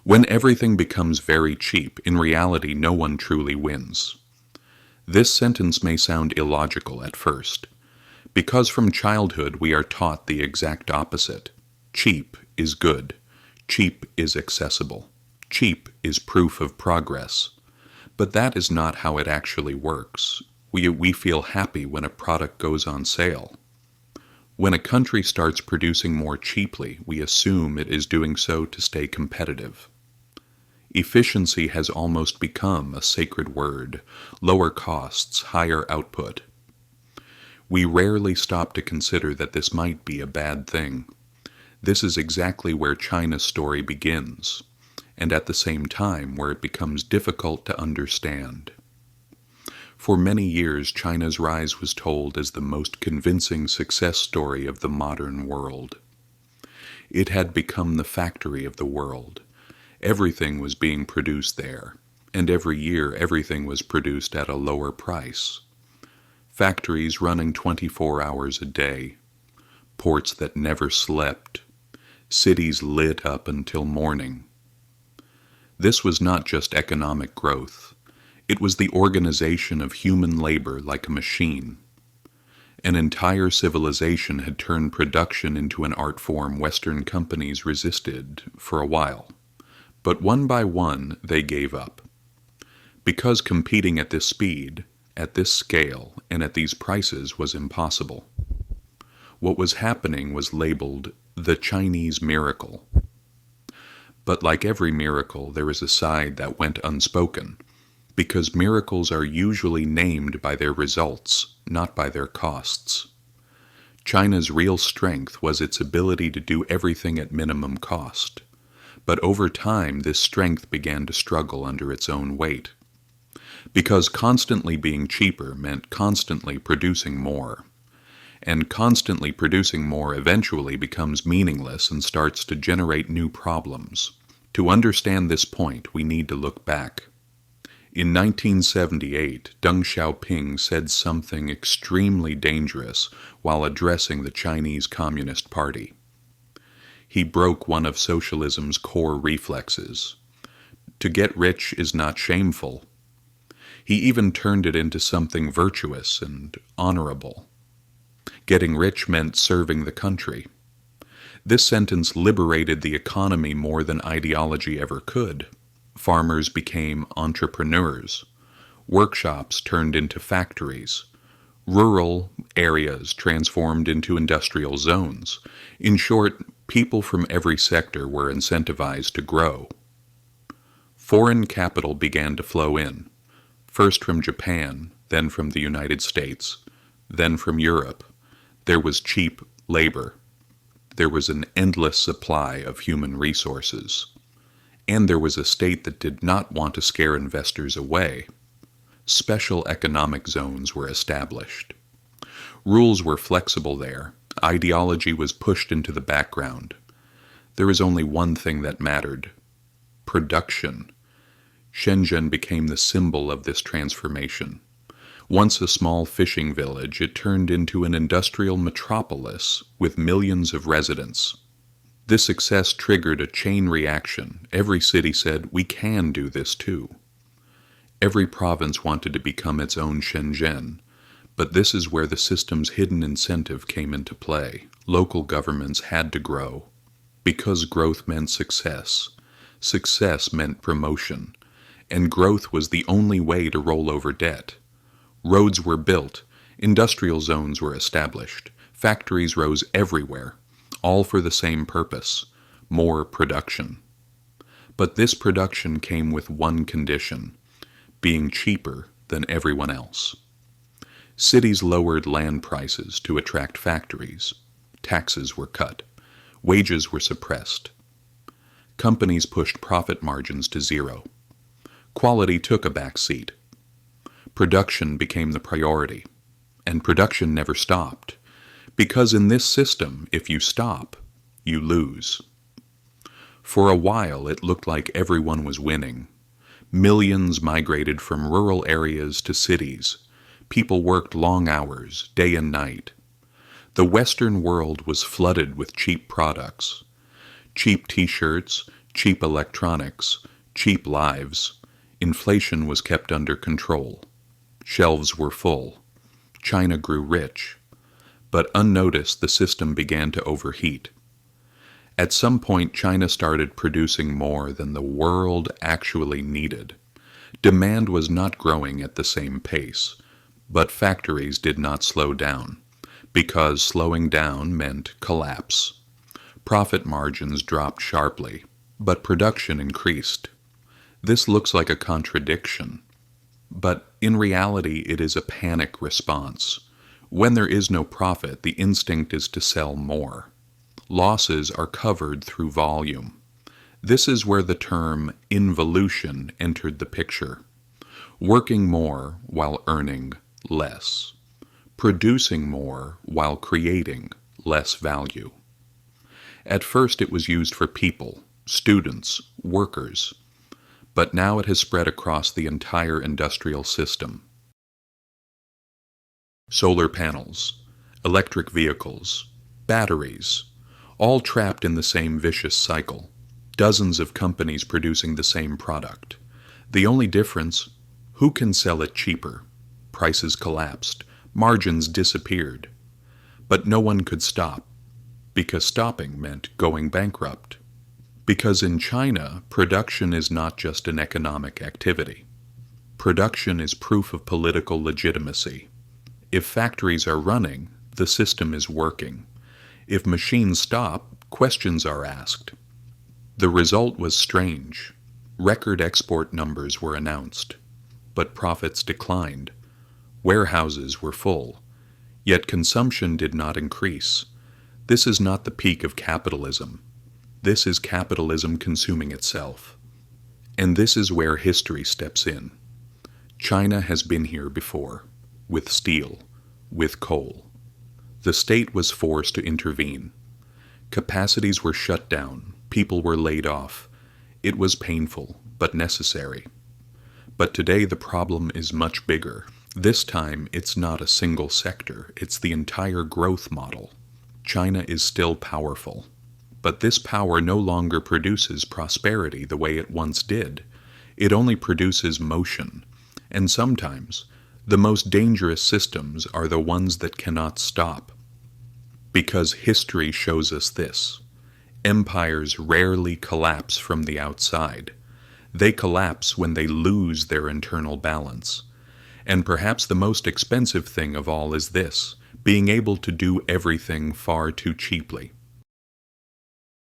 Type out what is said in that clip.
When everything becomes very cheap, in reality no one truly wins. This sentence may sound illogical at first, because from childhood we are taught the exact opposite. Cheap is good. Cheap is accessible. Cheap is proof of progress. But that is not how it actually works. We feel happy when a product goes on sale. When a country starts producing more cheaply, we assume it is doing so to stay competitive. Efficiency has almost become a sacred word. Lower costs, higher output. We rarely stop to consider that this might be a bad thing. This is exactly where China's story begins, and at the same time where it becomes difficult to understand. For many years, China's rise was told as the most convincing success story of the modern world. It had become the factory of the world. Everything was being produced there, and every year everything was produced at a lower price. Factories running 24 hours a day, ports that never slept, cities lit up until morning. This was not just economic growth. It was the organization of human labor like a machine. An entire civilization had turned production into an art form Western companies resisted for a while. But one by one, they gave up. Because competing at this speed, at this scale, and at these prices was impossible. What was happening was labeled the Chinese miracle. But like every miracle, there is a side that went unspoken, because miracles are usually named by their results, not by their costs. China's real strength was its ability to do everything at minimum cost. But over time, this strength began to struggle under its own weight. Because constantly being cheaper meant constantly producing more. And constantly producing more eventually becomes meaningless and starts to generate new problems. To understand this point, we need to look back. In 1978, Deng Xiaoping said something extremely dangerous while addressing the Chinese Communist Party. He broke one of socialism's core reflexes. To get rich is not shameful. He even turned it into something virtuous and honorable. Getting rich meant serving the country. This sentence liberated the economy more than ideology ever could. Farmers became entrepreneurs. Workshops turned into factories. Rural areas transformed into industrial zones. In short, people from every sector were incentivized to grow. Foreign capital began to flow in, first from Japan, then from the United States, then from Europe. There was cheap labor. There was an endless supply of human resources. And there was a state that did not want to scare investors away. Special economic zones were established. Rules were flexible there. Ideology was pushed into the background. There was only one thing that mattered: production. Shenzhen became the symbol of this transformation. Once a small fishing village, it turned into an industrial metropolis with millions of residents. This success triggered a chain reaction. Every city said, "We can do this too." Every province wanted to become its own Shenzhen, but this is where the system's hidden incentive came into play. Local governments had to grow, because growth meant success. Success meant promotion, and growth was the only way to roll over debt. Roads were built, industrial zones were established, factories rose everywhere, all for the same purpose: more production. But this production came with one condition: being cheaper than everyone else. Cities lowered land prices to attract factories. Taxes were cut. Wages were suppressed. Companies pushed profit margins to zero. Quality took a back seat. Production became the priority. And production never stopped. Because in this system, if you stop, you lose. For a while, it looked like everyone was winning. Millions migrated from rural areas to cities. People worked long hours, day and night. The Western world was flooded with cheap products. Cheap t-shirts, cheap electronics, cheap lives. Inflation was kept under control. Shelves were full. China grew rich. But unnoticed, the system began to overheat. At some point, China started producing more than the world actually needed. Demand was not growing at the same pace, but factories did not slow down, because slowing down meant collapse. Profit margins dropped sharply, but production increased. This looks like a contradiction, but in reality it is a panic response. When there is no profit, the instinct is to sell more. Losses are covered through volume. This is where the term involution entered the picture. Working more while earning less. Producing more while creating less value. At first it was used for people, students, workers, but now it has spread across the entire industrial system. Solar panels, electric vehicles, batteries, all trapped in the same vicious cycle. Dozens of companies producing the same product. The only difference, who can sell it cheaper? Prices collapsed, margins disappeared. But no one could stop, because stopping meant going bankrupt. Because in China, production is not just an economic activity. Production is proof of political legitimacy. If factories are running, the system is working. If machines stop, questions are asked. The result was strange. Record export numbers were announced, but profits declined. Warehouses were full, yet consumption did not increase. This is not the peak of capitalism. This is capitalism consuming itself. And this is where history steps in. China has been here before, with steel, with coal. The state was forced to intervene. Capacities were shut down, people were laid off. It was painful, but necessary. But today the problem is much bigger. This time it's not a single sector, it's the entire growth model. China is still powerful. But this power no longer produces prosperity the way it once did. It only produces motion. And sometimes, the most dangerous systems are the ones that cannot stop. Because history shows us this. Empires rarely collapse from the outside. They collapse when they lose their internal balance. And perhaps the most expensive thing of all is this, being able to do everything far too cheaply.